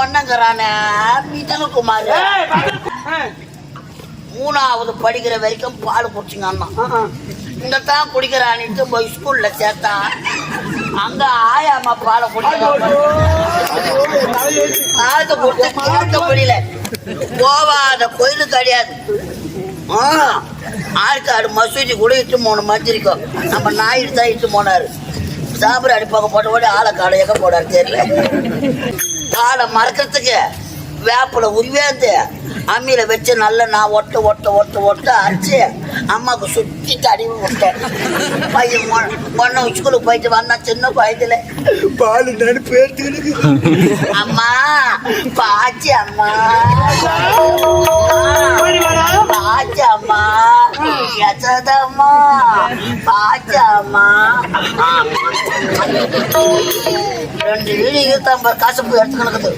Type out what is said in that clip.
பொண்ணங்கிறான மிதன குமார் 3வது படிக்கிற வரைக்கும் பால் குடிச்சிங்க அண்ணா. இந்த தான் குடிக்கிறான்ட்டு போய் ஸ்கூல்ல சேர்த்தா அங்க ஆயாமா பாலை குடிக்கிறாங்க. முடியல போவாத கோயிலும் கிடையாது. ஆற்காடு மசூதி கூட இட்டு போன மந்திரிக்கும் நம்ம நாயிட்டு தான் இட்டு போனாரு. சாப்பிட அடிப்பாங்க போட்ட ஓடி ஆளை காடை எங்க போனாரு தெரியல. காடை மறக்கிறதுக்கு வேப்பில உருவேந்து அம்மியில வச்சு நல்லா நான் ஒட்ட அரைச்சி அம்மாவுக்கு சுத்தி தடவி விட்டேன். பையன் பொண்ணை ஸ்கூலுக்கு போயிட்டு வந்தா சின்ன வயதுல பால் நடுப்பு எடுத்துக்கிட்டு அம்மா பாச்சி அம்மா பாச்சி அம்மா எச்சதம்மா பாச்சி அம்மா 2 வீடு 25 காசு எடுத்துக்கணுக்குது.